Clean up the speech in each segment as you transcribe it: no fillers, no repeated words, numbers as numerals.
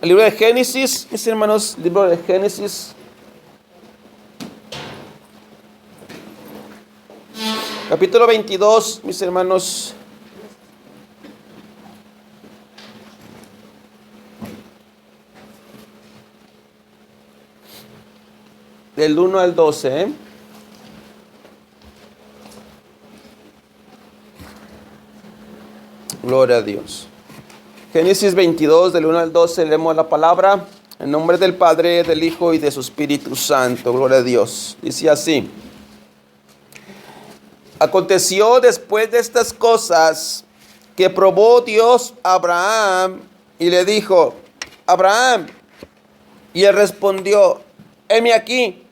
El libro de Génesis, mis hermanos, libro de Génesis. Capítulo 22, mis hermanos. Del 1 al 12, ¿eh? Gloria a Dios. Génesis 22, del 1 al 12, leemos la palabra. En nombre del Padre, del Hijo y de su Espíritu Santo. Gloria a Dios. Dice así. Aconteció después de estas cosas que probó Dios a Abraham y le dijo: Abraham. Y él respondió: heme aquí.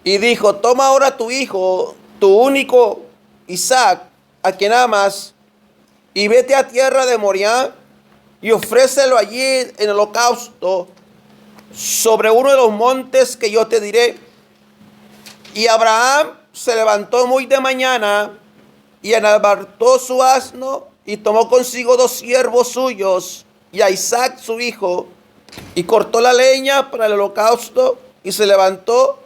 Y dijo: toma ahora tu hijo, tu único Isaac, a quien amas, y vete a tierra de Moriah y ofrécelo allí en holocausto sobre uno de los montes que yo te diré. Y Abraham se levantó muy de mañana y enalbardó su asno y tomó consigo 2 siervos suyos y a Isaac su hijo, y cortó la leña para el holocausto y se levantó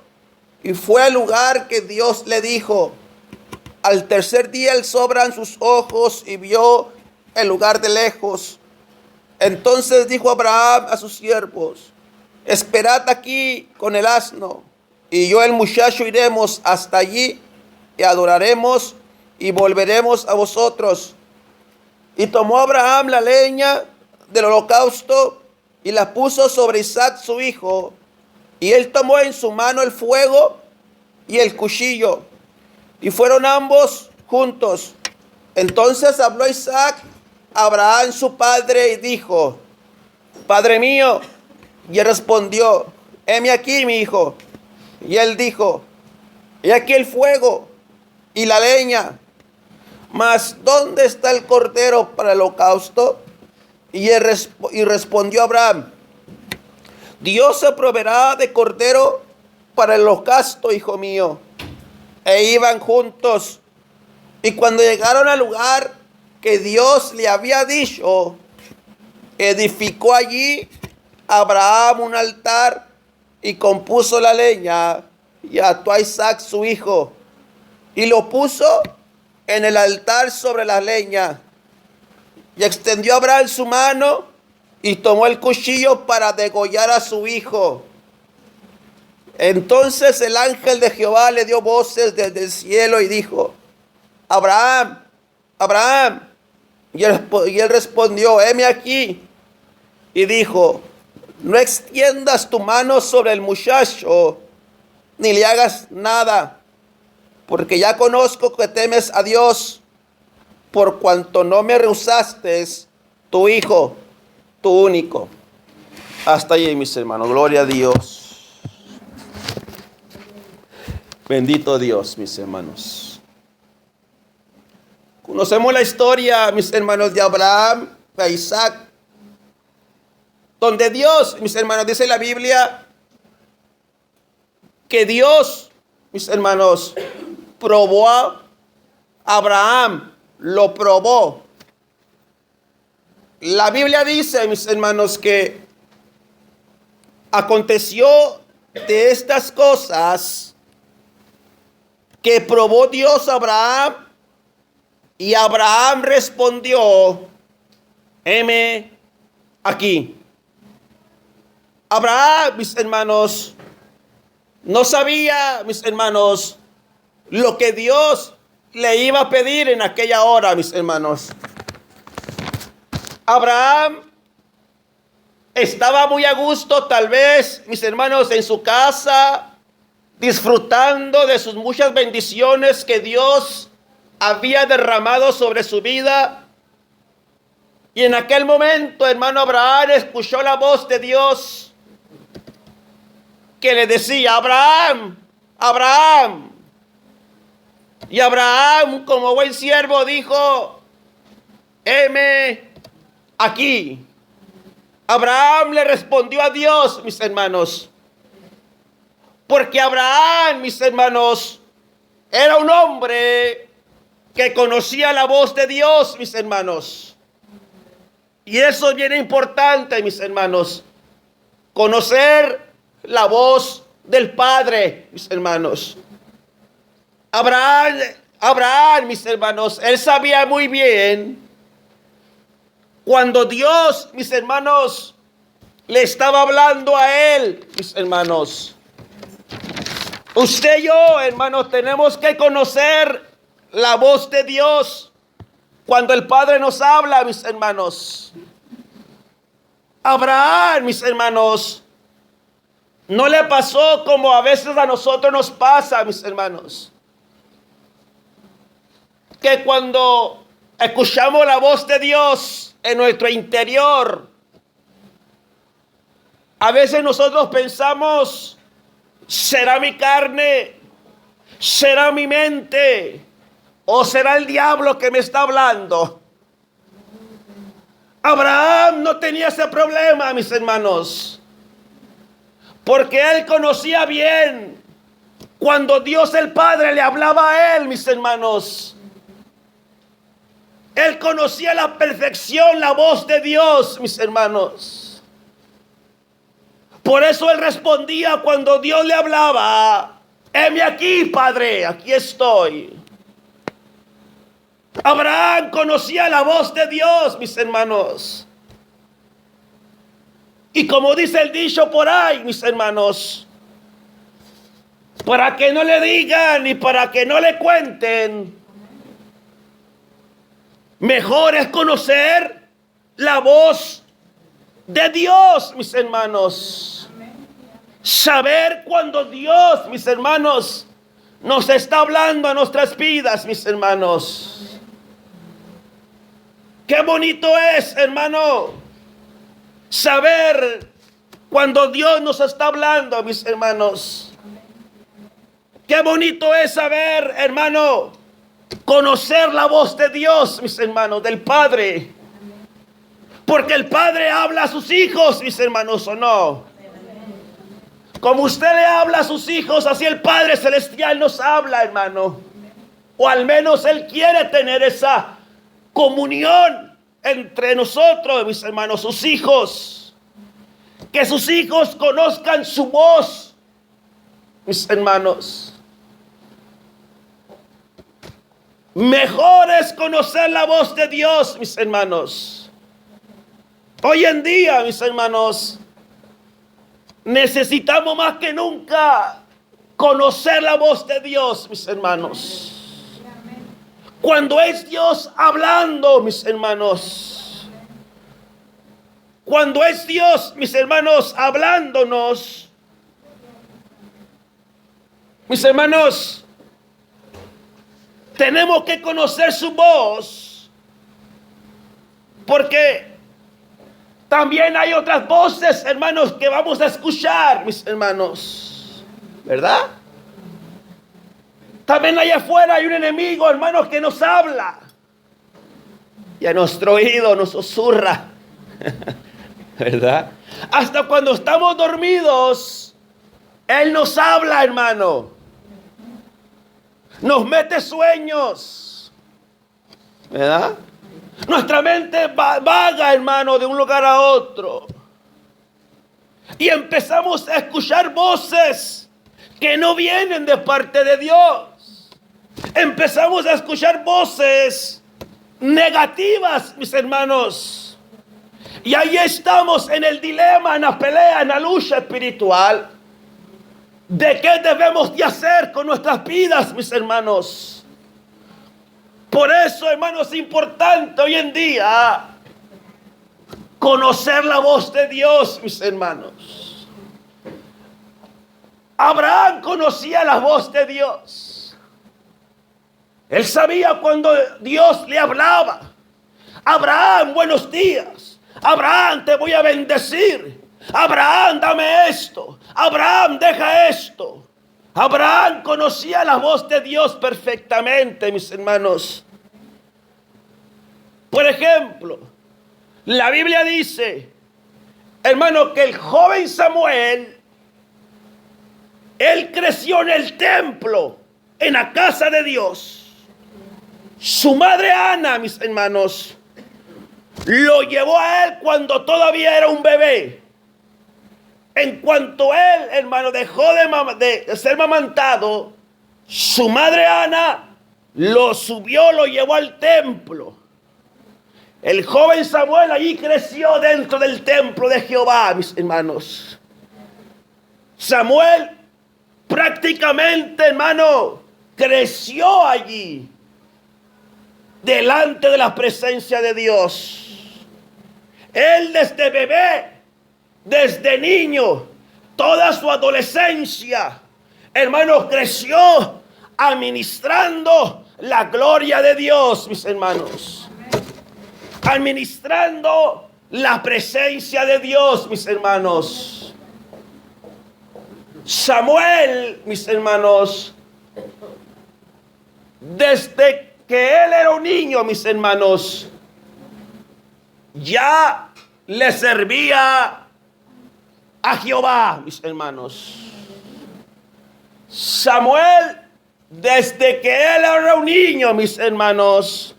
y fue al lugar que Dios le dijo. Al tercer día alzó sus ojos y vio el lugar de lejos. Entonces dijo Abraham a sus siervos: esperad aquí con el asno, y yo y el muchacho iremos hasta allí y adoraremos y volveremos a vosotros. Y tomó Abraham la leña del holocausto y la puso sobre Isaac su hijo, y él tomó en su mano el fuego y el cuchillo, y fueron ambos juntos. Entonces habló Isaac a Abraham su padre y dijo: Padre mío. Y él respondió: heme aquí, mi hijo. Y él dijo: he aquí el fuego y la leña, mas ¿dónde está el cordero para el holocausto? Y respondió Abraham: Dios se proveerá de cordero para el holocausto, hijo mío. E iban juntos. Y cuando llegaron al lugar que Dios le había dicho, edificó allí Abraham un altar y compuso la leña y ató a Isaac su hijo y lo puso en el altar sobre la leña. Y extendió Abraham su mano y tomó el cuchillo para degollar a su hijo. Entonces el ángel de Jehová le dio voces desde el cielo y dijo: Abraham, Abraham. Y él respondió: heme aquí. Y dijo: no extiendas tu mano sobre el muchacho, ni le hagas nada, porque ya conozco que temes a Dios, por cuanto no me rehusaste tu hijo, tu único. Hasta allí, mis hermanos. Gloria a Dios. Bendito Dios, mis hermanos. Conocemos la historia, mis hermanos, de Abraham, de Isaac, donde Dios, mis hermanos, dice la Biblia que Dios, mis hermanos, probó a Abraham, lo probó. La Biblia dice, mis hermanos, que aconteció de estas cosas que probó Dios a Abraham, y Abraham respondió: heme aquí. Abraham, mis hermanos, no sabía, mis hermanos, lo que Dios le iba a pedir en aquella hora, mis hermanos. Abraham estaba muy a gusto, tal vez, mis hermanos, en su casa, disfrutando de sus muchas bendiciones que Dios había derramado sobre su vida. Y en aquel momento, hermano, Abraham escuchó la voz de Dios que le decía: Abraham, Abraham. Y Abraham, como buen siervo, dijo: heme aquí. Abraham le respondió a Dios, mis hermanos, porque Abraham, mis hermanos, era un hombre que conocía la voz de Dios, mis hermanos. Y eso es bien importante, mis hermanos. Conocer la voz del Padre, mis hermanos. Abraham, mis hermanos, él sabía muy bien cuando Dios, mis hermanos, le estaba hablando a él, mis hermanos. Usted y yo, hermanos, tenemos que conocer la voz de Dios cuando el Padre nos habla, mis hermanos. Abraham, mis hermanos, no le pasó como a veces a nosotros nos pasa, mis hermanos. Que cuando escuchamos la voz de Dios en nuestro interior, a veces nosotros pensamos, ¿será mi carne? ¿Será mi mente? ¿O será el diablo que me está hablando? Abraham no tenía ese problema, mis hermanos, porque él conocía bien cuando Dios el Padre le hablaba a él, mis hermanos. Él conocía a la perfección la voz de Dios, mis hermanos. Por eso él respondía cuando Dios le hablaba: heme aquí, Padre, aquí estoy. Abraham conocía la voz de Dios, mis hermanos. Y como dice el dicho por ahí, mis hermanos, para que no le digan y para que no le cuenten, mejor es conocer la voz de Dios, mis hermanos. Saber cuando Dios, mis hermanos, nos está hablando a nuestras vidas, mis hermanos. Qué bonito es, hermano, saber cuando Dios nos está hablando, mis hermanos. Qué bonito es saber, hermano, conocer la voz de Dios, mis hermanos, del Padre. Porque el Padre habla a sus hijos, mis hermanos, ¿o no? Como usted le habla a sus hijos, así el Padre Celestial nos habla, hermano. O al menos Él quiere tener esa comunión entre nosotros, mis hermanos, sus hijos. Que sus hijos conozcan su voz, mis hermanos. Mejor es conocer la voz de Dios, mis hermanos. Hoy en día, mis hermanos, necesitamos más que nunca conocer la voz de Dios, mis hermanos. Cuando es Dios hablando, mis hermanos. Cuando es Dios, mis hermanos, hablándonos. Mis hermanos, tenemos que conocer su voz. Porque también hay otras voces, hermanos, que vamos a escuchar, mis hermanos. ¿Verdad? También allá afuera hay un enemigo, hermanos, que nos habla. Y a nuestro oído nos susurra. ¿Verdad? Hasta cuando estamos dormidos, Él nos habla, hermano. Nos mete sueños. ¿Verdad? Nuestra mente vaga, hermano, de un lugar a otro. Y empezamos a escuchar voces que no vienen de parte de Dios. Empezamos a escuchar voces negativas, mis hermanos. Y ahí estamos en el dilema, en la pelea, en la lucha espiritual. ¿De qué debemos de hacer con nuestras vidas, mis hermanos? Por eso, hermanos, es importante hoy en día conocer la voz de Dios, mis hermanos. Abraham conocía la voz de Dios. Él sabía cuando Dios le hablaba. Abraham, buenos días. Abraham, te voy a bendecir. Abraham, dame esto. Abraham, deja esto. Abraham conocía la voz de Dios perfectamente, mis hermanos. Por ejemplo, la Biblia dice, hermano, que el joven Samuel, él creció en el templo, en la casa de Dios. Su madre Ana, mis hermanos, lo llevó a él cuando todavía era un bebé. En cuanto él, hermano, dejó de ser mamantado, su madre Ana lo subió, lo llevó al templo. El joven Samuel allí creció dentro del templo de Jehová, mis hermanos. Samuel prácticamente, hermano, creció allí, delante de la presencia de Dios. Él desde bebé, desde niño, toda su adolescencia, hermano, creció administrando la gloria de Dios, mis hermanos. Administrando la presencia de Dios, mis hermanos. Samuel, mis hermanos, desde que él era un niño, mis hermanos, ya le servía a Jehová, mis hermanos. Samuel, desde que él era un niño, mis hermanos,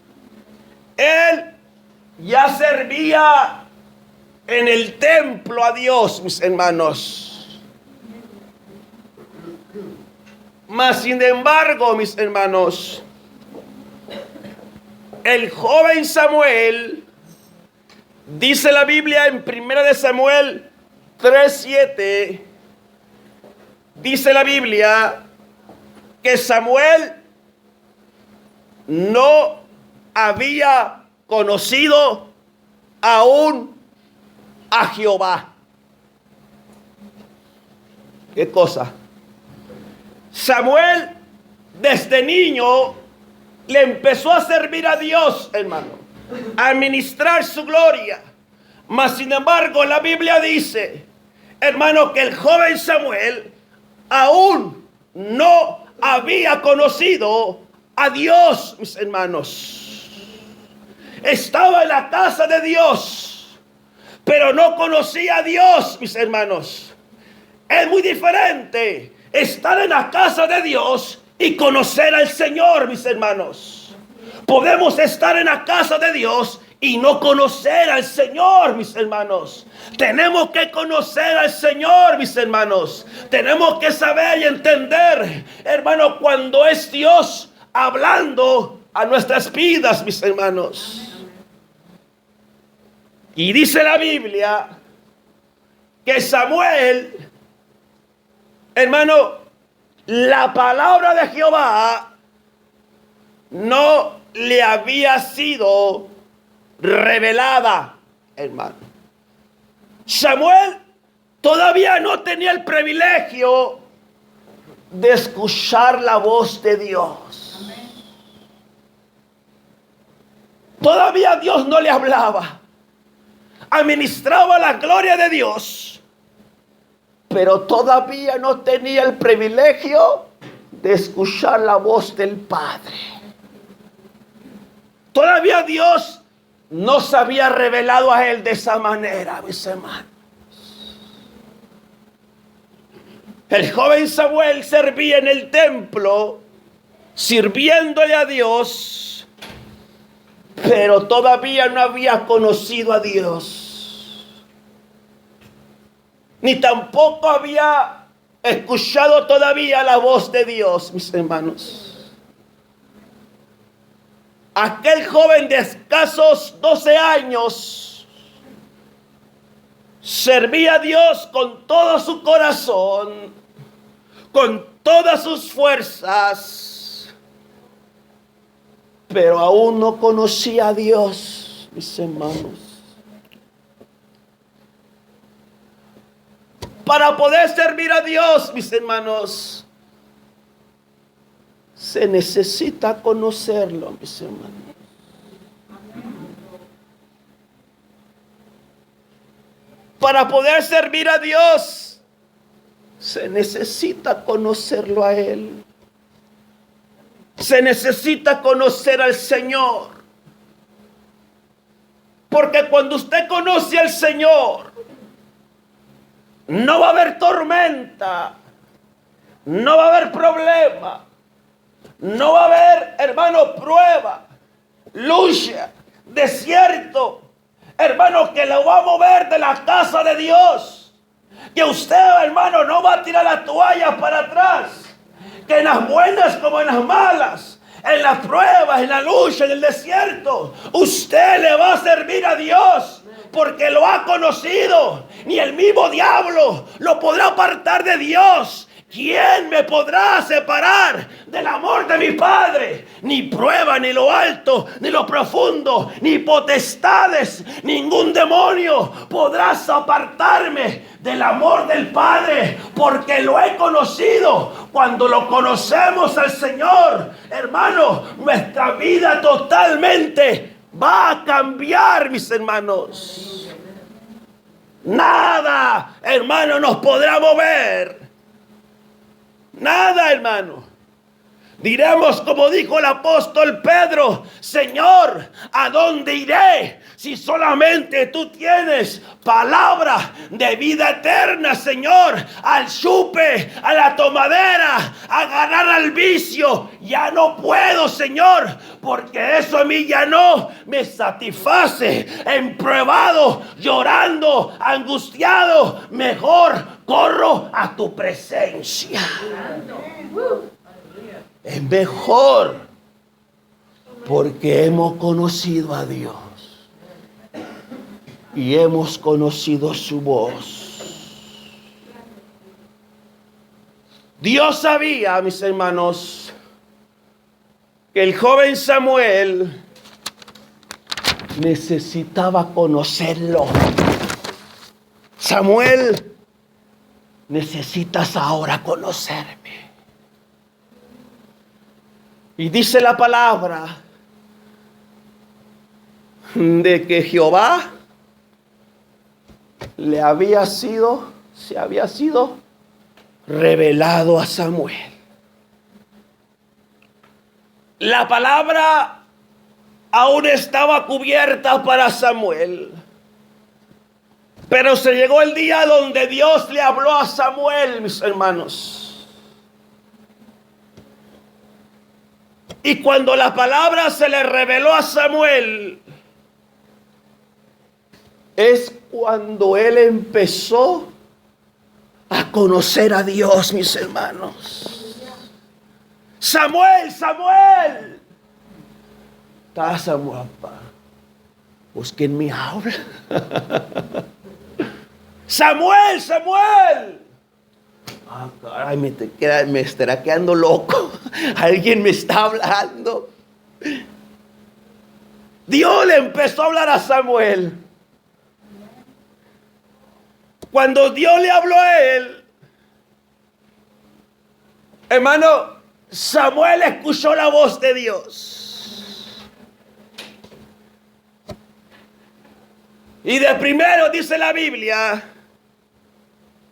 él ya servía en el templo a Dios, mis hermanos. Mas sin embargo, mis hermanos, el joven Samuel, dice la Biblia en 1 Samuel 3:7, dice la Biblia que Samuel no había conocido aún a Jehová. ¿Qué cosa? Samuel desde niño le empezó a servir a Dios, hermano, a administrar su gloria. Mas sin embargo la Biblia dice, hermano, que el joven Samuel aún no había conocido a Dios, mis hermanos. Estaba en la casa de Dios, pero no conocía a Dios, mis hermanos. Es muy diferente estar en la casa de Dios y conocer al Señor, mis hermanos. Podemos estar en la casa de Dios y no conocer al Señor, mis hermanos. Tenemos que conocer al Señor, mis hermanos. Tenemos que saber y entender, hermano, cuando es Dios hablando a nuestras vidas, mis hermanos. Y dice la Biblia que Samuel, hermano, la palabra de Jehová no le había sido revelada, hermano. Samuel todavía no tenía el privilegio de escuchar la voz de Dios. Todavía Dios no le hablaba. Administraba la gloria de Dios, pero todavía no tenía el privilegio de escuchar la voz del Padre. Todavía Dios no se había revelado a él de esa manera, mis hermanos. El joven Samuel servía en el templo, sirviéndole a Dios, pero todavía no había conocido a Dios. Ni tampoco había escuchado todavía la voz de Dios, mis hermanos. Aquel joven de escasos 12 años servía a Dios con todo su corazón, con todas sus fuerzas, pero aún no conocía a Dios, mis hermanos. Para poder servir a Dios, mis hermanos, se necesita conocerlo, mis hermanos. Para poder servir a Dios, se necesita conocerlo a Él. Se necesita conocer al Señor. Porque cuando usted conoce al Señor, no va a haber tormenta, no va a haber problema, no va a haber, hermano, prueba, lucha, desierto, hermano, que lo va a mover de la casa de Dios. Que usted, hermano, no va a tirar la toalla para atrás. Que en las buenas como en las malas, en las pruebas, en la lucha, en el desierto, usted le va a servir a Dios. Porque lo ha conocido. Ni el mismo diablo lo podrá apartar de Dios. ¿Quién me podrá separar del amor de mi Padre? Ni prueba, ni lo alto, ni lo profundo, ni potestades, ningún demonio podrá apartarme del amor del Padre, porque lo he conocido. Cuando lo conocemos al Señor, hermano, nuestra vida totalmente va a cambiar, mis hermanos. Nada, hermano, nos podrá mover. Nada, hermano. Diremos como dijo el apóstol Pedro: Señor, ¿a dónde iré si solamente tú tienes palabra de vida eterna, Señor? Al chupe, a la tomadera, a agarrar al vicio, ya no puedo, Señor, porque eso a mí ya no me satisface. Empruebado, llorando, angustiado, mejor corro a tu presencia. Es mejor, porque hemos conocido a Dios y hemos conocido su voz. Dios sabía, mis hermanos, que el joven Samuel necesitaba conocerlo. Samuel, necesitas ahora conocerme. Y dice la palabra de que Jehová se había sido revelado a Samuel. La palabra aún estaba cubierta para Samuel. Pero se llegó el día donde Dios le habló a Samuel, mis hermanos. Y cuando la palabra se le reveló a Samuel, es cuando él empezó a conocer a Dios, mis hermanos. Samuel, Samuel. Está Samuel, papá. Pues ¿quién me habla? Samuel, Samuel. Ah, caray, me estará quedando loco. Alguien me está hablando. Dios le empezó a hablar a Samuel. Cuando Dios le habló a él, hermano, Samuel escuchó la voz de Dios. Y de primero dice la Biblia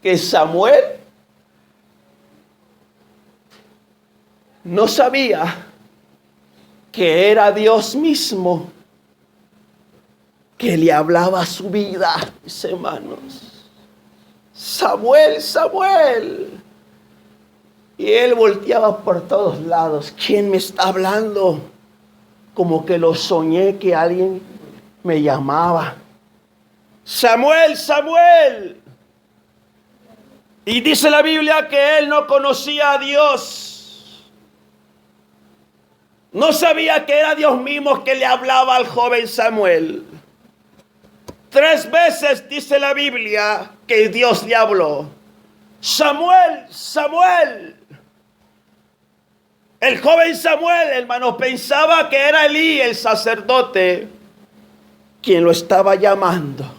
que Samuel no sabía que era Dios mismo que le hablaba a su vida, mis hermanos. Samuel, Samuel. Y él volteaba por todos lados. ¿Quién me está hablando? Como que lo soñé que alguien me llamaba. Samuel, Samuel. Y dice la Biblia que él no conocía a Dios. No sabía que era Dios mismo que le hablaba al joven Samuel. 3 veces dice la Biblia que Dios le habló. Samuel, Samuel. El joven Samuel, hermano, pensaba que era Elí, el sacerdote, quien lo estaba llamando.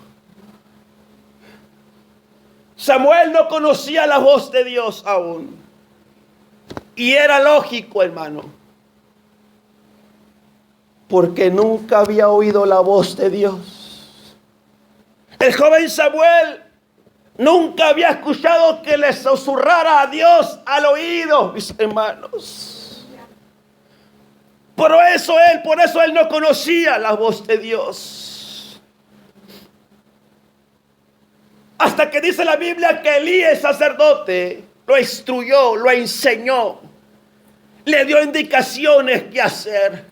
Samuel no conocía la voz de Dios aún. Y era lógico, hermano, porque nunca había oído la voz de Dios. El joven Samuel nunca había escuchado que le susurrara a Dios al oído, mis hermanos. Por eso él no conocía la voz de Dios. Hasta que dice la Biblia que Elí, el sacerdote, lo instruyó, lo enseñó, le dio indicaciones qué hacer.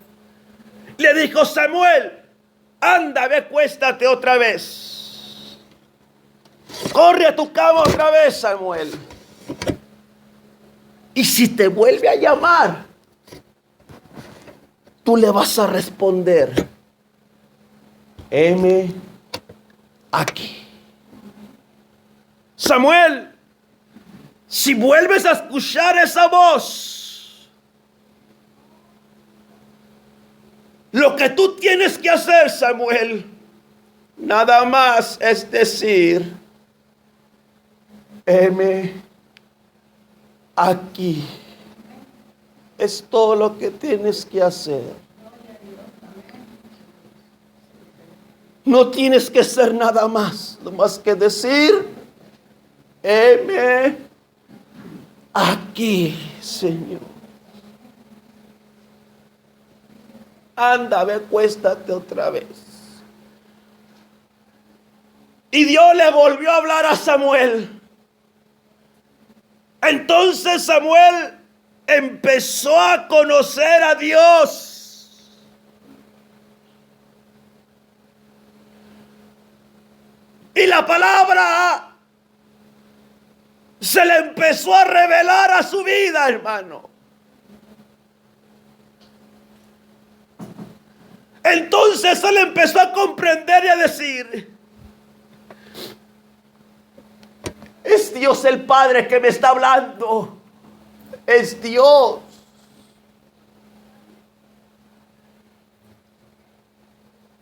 Le dijo: Samuel, anda, ve, acuéstate otra vez. Corre a tu cama otra vez, Samuel. Y si te vuelve a llamar, tú le vas a responder: heme aquí. Samuel, si vuelves a escuchar esa voz, lo que tú tienes que hacer, Samuel, nada más es decir: heme aquí. Es todo lo que tienes que hacer. No tienes que hacer nada más, no más que decir: heme aquí, Señor. Anda, ve, acuéstate otra vez. Y Dios le volvió a hablar a Samuel. Entonces Samuel empezó a conocer a Dios. Y la palabra se le empezó a revelar a su vida, hermano. Entonces él empezó a comprender y a decir: es Dios el Padre que me está hablando. Es Dios.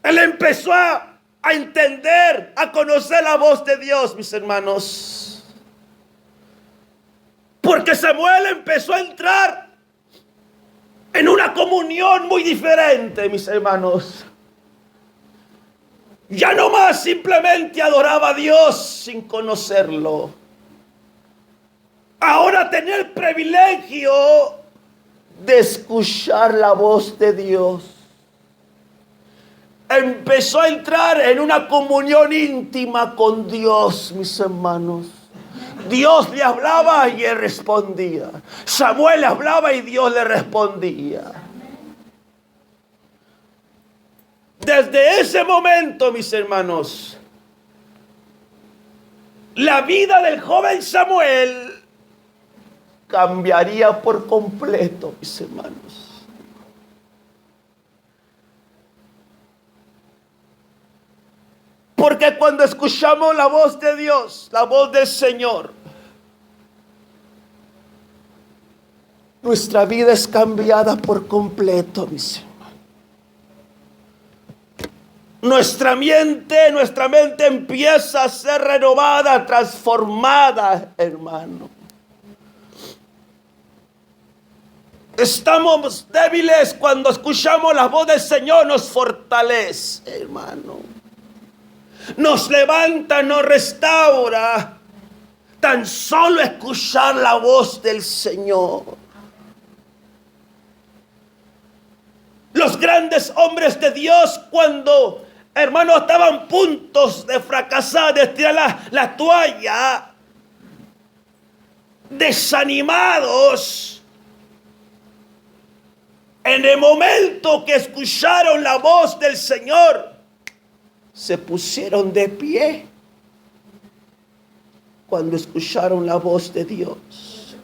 Él empezó a entender, a conocer la voz de Dios, mis hermanos. Porque Samuel empezó a entrar en una comunión muy diferente, mis hermanos. Ya no más simplemente adoraba a Dios sin conocerlo. Ahora tenía el privilegio de escuchar la voz de Dios. Empezó a entrar en una comunión íntima con Dios, mis hermanos. Dios le hablaba y él respondía. Samuel le hablaba y Dios le respondía. Desde ese momento, mis hermanos, la vida del joven Samuel cambiaría por completo, mis hermanos. Porque cuando escuchamos la voz de Dios, la voz del Señor, nuestra vida es cambiada por completo, mis hermanos. Nuestra mente empieza a ser renovada, transformada, hermano. Estamos débiles cuando escuchamos la voz del Señor, nos fortalece, hermano. Nos levanta, nos restaura. Tan solo escuchar la voz del Señor. Los grandes hombres de Dios, cuando, hermanos, estaban puntos de fracasar, de tirar la toalla, desanimados, en el momento que escucharon la voz del Señor, se pusieron de pie cuando escucharon la voz de Dios.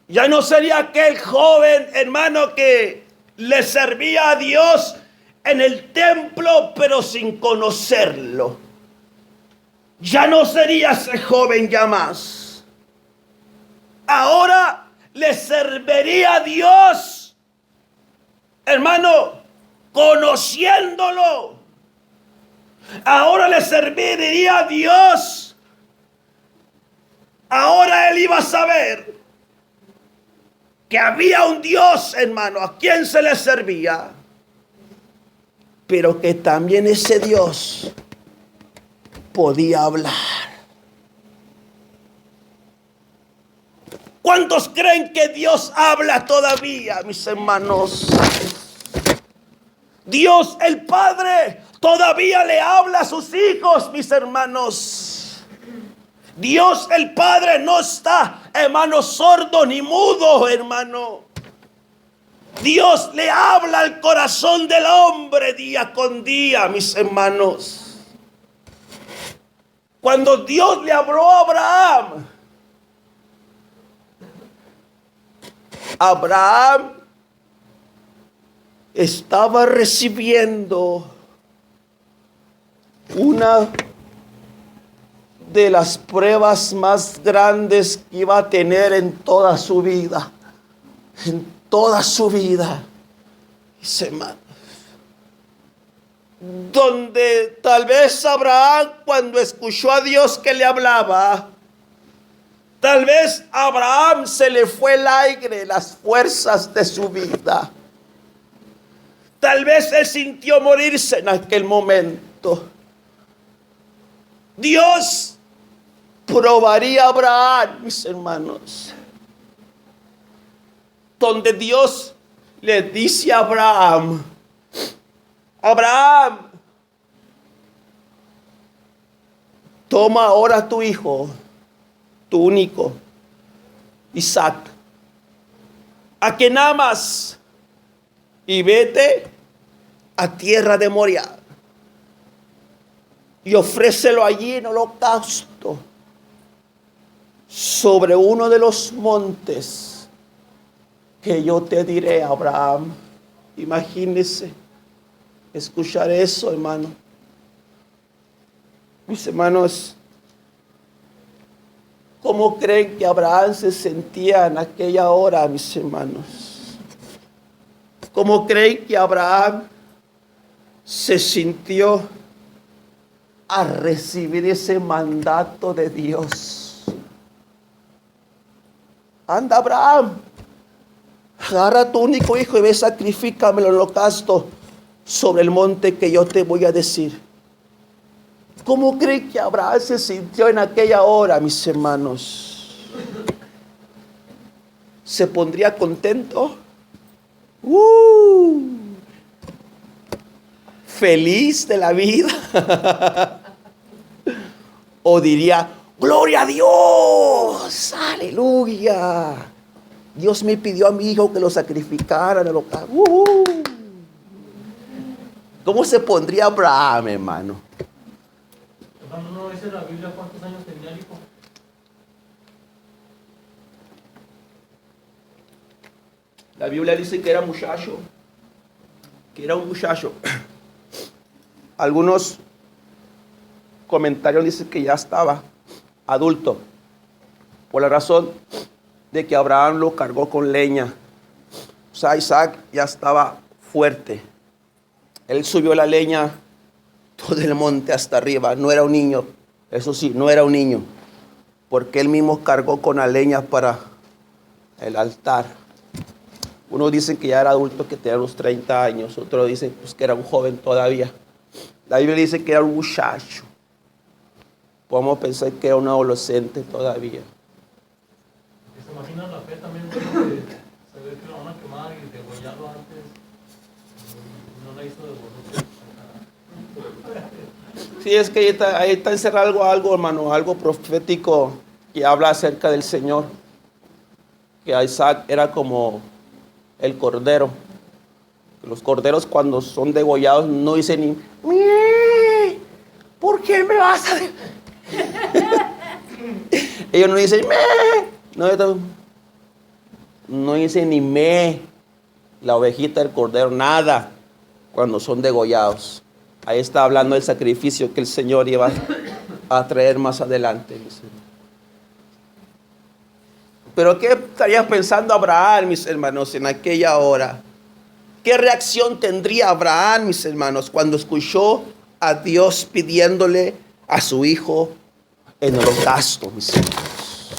Ya no sería aquel joven, hermano, que le servía a Dios en el templo, pero sin conocerlo. Ya no sería ese joven ya más. Ahora le serviría a Dios, hermano, conociéndolo. Ahora le serviría a Dios. Ahora él iba a saber que había un Dios, hermano, a quien se le servía, pero que también ese Dios podía hablar. ¿Cuántos creen que Dios habla todavía, mis hermanos? Dios el Padre todavía le habla a sus hijos, mis hermanos. Dios el Padre no está, hermano, sordo ni mudo, hermano. Dios le habla al corazón del hombre día con día, mis hermanos. Cuando Dios le habló a Abraham estaba recibiendo una de las pruebas más grandes que iba a tener en toda su vida. En toda su vida. Mis hermanos. Donde tal vez Abraham, cuando escuchó a Dios que le hablaba, tal vez a Abraham se le fue el aire, las fuerzas de su vida. Tal vez él sintió morirse en aquel momento. Dios probaría a Abraham, mis hermanos. Donde Dios le dice a Abraham, Abraham, toma ahora tu hijo, tu único, Isaac, a quien amas, y vete a tierra de Moria y ofrécelo allí en holocausto sobre uno de los montes que yo te diré, Abraham. Imagínese escuchar eso, hermano. Mis hermanos, ¿cómo creen que Abraham se sentía en aquella hora, mis hermanos? ¿Cómo creen que Abraham se sintió a recibir ese mandato de Dios? Anda, Abraham, agarra a tu único hijo y ve, sacrifícame el holocausto sobre el monte que yo te voy a decir. ¿Cómo creen que Abraham se sintió en aquella hora, mis hermanos? ¿Se pondría contento? ¿Feliz de la vida? ¿O diría, gloria a Dios, aleluya, Dios me pidió a mi hijo que lo sacrificara en el holocausto? ¿Cómo se pondría Abraham, hermano? Hermano, ¿no dice la Biblia cuántos años tenía el hijo? La Biblia dice que era muchacho, que era un muchacho. Algunos comentarios dicen que ya estaba adulto, por la razón de que Abraham lo cargó con leña. O sea, Isaac ya estaba fuerte. Él subió la leña todo el monte hasta arriba. No era un niño, eso sí, no era un niño, porque él mismo cargó con la leña para el altar. Unos dicen que ya era adulto, que tenía los 30 años. Otros dicen pues, que era un joven todavía. La Biblia dice que era un muchacho. Podemos pensar que era un adolescente todavía. ¿Se imagina la fe también? Se ve que lo van a quemar y degollarlo antes. No la hizo de voluntad. Sí, es que ahí está encerrado algo, hermano, algo profético que habla acerca del Señor. Que Isaac era como el cordero. Los corderos cuando son degollados no dicen ni ¡mie! ¿Por qué me vas a...? Ellos no dicen ¡mie! No dicen ni me. La ovejita del cordero, nada, cuando son degollados. Ahí está hablando del sacrificio que el Señor iba a traer más adelante. Pero ¿qué estaría pensando Abraham, mis hermanos, en aquella hora? ¿Qué reacción tendría Abraham, mis hermanos, cuando escuchó a Dios pidiéndole a su hijo en holocausto, mis hermanos?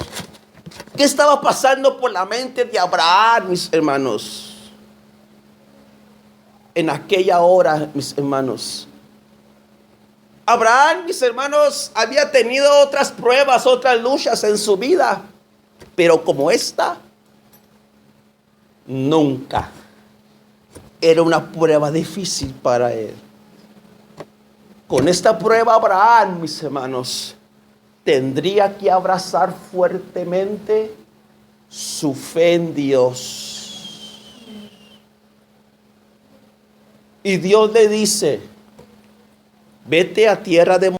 ¿Qué estaba pasando por la mente de Abraham, mis hermanos? En aquella hora, mis hermanos. Abraham, mis hermanos, había tenido otras pruebas, otras luchas en su vida. Pero como esta, nunca. Era una prueba difícil para él. Con esta prueba Abraham, mis hermanos, tendría que abrazar fuertemente su fe en Dios. Y Dios le dice, vete a tierra de